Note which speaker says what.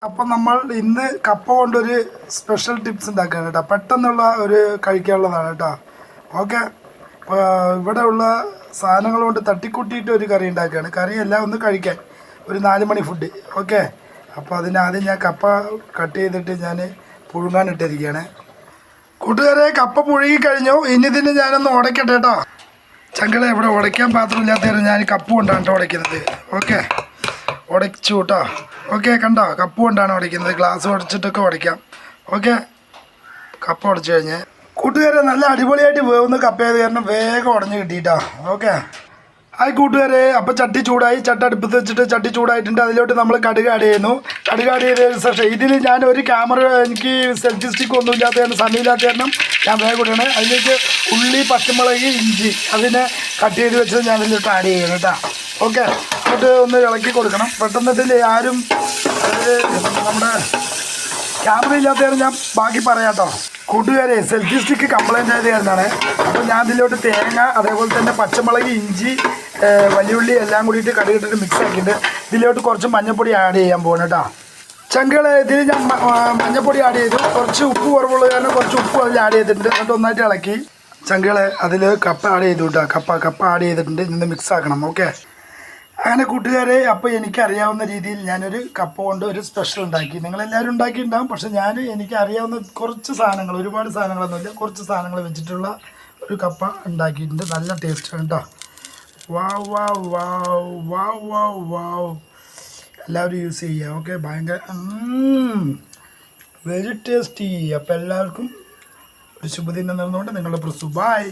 Speaker 1: അപ്പം നമ്മൾ ഇന്ന് കപ്പ കൊണ്ടൊരു സ്പെഷ്യൽ ടിപ്സ് ഉണ്ടാക്കുകയാണ് കേട്ടോ. പെട്ടെന്നുള്ള ഒരു കഴിക്കാനുള്ളതാണ് കേട്ടോ. ഓക്കെ, അപ്പോൾ ഇവിടെ ഉള്ള സാധനങ്ങൾ കൊണ്ട് തട്ടിക്കൂട്ടിയിട്ട് ഒരു കറി ഉണ്ടാക്കുകയാണ്. കറിയല്ല, ഒന്ന് കഴിക്കാൻ ഒരു 4 മണി ഫുഡ്. ഓക്കെ, അപ്പോൾ അതിനാദ്യം ഞാൻ കപ്പ കട്ട് ചെയ്തിട്ട് ഞാൻ പുഴുങ്ങാനിട്ടിരിക്കുകയാണ്. കൂട്ടുകാരെ, കപ്പ പുഴുങ്ങി കഴിഞ്ഞു. ഇനി ഇതിന് ഞാനൊന്ന് ഉടയ്ക്കട്ടെ കേട്ടോ. ചങ്കളെ ഇവിടെ ഉടയ്ക്കാൻ പാത്രമില്ലാത്തവരെ ഞാൻ കപ്പ് കൊണ്ടാണ് കേട്ടോ ഉടയ്ക്കുന്നത്. ഓക്കെ, ഉടച്ചു കേട്ടോ. ഓക്കെ, കണ്ടോ, കപ്പ് കൊണ്ടാണ് ഉടയ്ക്കുന്നത്. ഗ്ലാസ് ഉടച്ചിട്ടൊക്കെ ഉടയ്ക്കാം. ഓക്കെ, കപ്പ ഉടച്ചു കഴിഞ്ഞ് കൂട്ടുകാരെ നല്ല അടിപൊളിയായിട്ട് വേവുന്ന കപ്പയത് കാരണം വേഗം ഉടഞ്ഞ് കിട്ടിയിട്ടോ. ഓക്കെ, ഹായ് കൂട്ടുകാരെ, അപ്പോൾ ചട്ടി ചൂടായി. അടുപ്പത്ത് വെച്ചിട്ട് ചട്ടി ചൂടായിട്ടുണ്ട്. അതിലോട്ട് നമ്മൾ കടുക് ആഡ് ചെയ്യുന്നു. കടുക് ആഡ് ചെയ്തതിന് ശേഷം ഇതിൽ ഞാൻ ഒരു ക്യാമറ, എനിക്ക് സെൽഫി സ്റ്റിക്ക് ഒന്നും ഇല്ലാത്ത കാരണം, സമയമില്ലാത്ത കാരണം ഞാൻ വേഗം കൂടെയാണ്. അതിലേക്ക് ഉള്ളി, പച്ചമുളക്, ഇഞ്ചി അതിനെ കട്ട് ചെയ്ത് വെച്ചത് ഞാൻ അതിലോട്ട് ആഡ് ചെയ്യണം കേട്ടോ. ഓക്കെ, എന്നിട്ട് ഒന്ന് ഇളക്കി കൊടുക്കണം. പെട്ടെന്ന് ഇതിൽ ആരും നമ്മുടെ ക്യാമറ ഇല്ലാത്തതാണ് ഞാൻ ബാക്കി പറയാം കേട്ടോ. കൂട്ടുകാരെ, സെൽഫി സ്റ്റിക്ക് കംപ്ലൈൻ്റ് ആയത് കാരണമാണ്. അപ്പോൾ ഞാൻ ഇതിലോട്ട് തേങ്ങ, അതേപോലെ തന്നെ പച്ചമുളക്, ഇഞ്ചി, വലിയുള്ളി എല്ലാം കൂടിയിട്ട് കടുകിട്ടിട്ട് മിക്സ് ആക്കിയിട്ട് ഇതിലോട്ട് കുറച്ച് മഞ്ഞൾപ്പൊടി ആഡ് ചെയ്യാൻ പോകണം കേട്ടോ. ചങ്കളെ, ഇതിൽ ഞാൻ മഞ്ഞൾപ്പൊടി ആഡ് ചെയ്തു. കുറച്ച് ഉപ്പ് കുറവുള്ളത് കാരണം കുറച്ച് ഉപ്പ് അതിൽ ആഡ് ചെയ്തിട്ടുണ്ട്. എന്നിട്ട് ഒന്നായിട്ട് ഇളക്കി ചങ്കളെ അതിൽ കപ്പ ആഡ് ചെയ്തു കേട്ടോ. കപ്പ ആഡ് ചെയ്തിട്ടുണ്ട്. ഇന്ന് മിക്സ് ആക്കണം. ഓക്കെ, അങ്ങനെ കൂട്ടുകാരെ, അപ്പോൾ എനിക്കറിയാവുന്ന രീതിയിൽ ഞാനൊരു കപ്പ കൊണ്ട് ഒരു സ്പെഷ്യൽ ഉണ്ടാക്കി. നിങ്ങളെല്ലാവരും ഉണ്ടാക്കിയിട്ടുണ്ടാകും. പക്ഷേ എനിക്ക് അറിയാവുന്ന കുറച്ച് സാധനങ്ങൾ, ഒരുപാട് സാധനങ്ങളൊന്നുമില്ല, കുറച്ച് സാധനങ്ങൾ വെച്ചിട്ടുള്ള ഒരു കപ്പ ഉണ്ടാക്കിയിട്ടുണ്ട്. നല്ല ടേസ്റ്റാണ് കേട്ടോ. വാവ് വാവ് വാവ് വാവ് വാവ് വാവ്, എല്ലാവരും യൂസ് ചെയ്യുക. ഓക്കെ, ഭയങ്കര വെരി ടേസ്റ്റി. അപ്പോൾ എല്ലാവർക്കും ഒരു ശുഭദിനം നടന്നുകൊണ്ട് നിങ്ങളുടെ പ്രസു. ബൈ.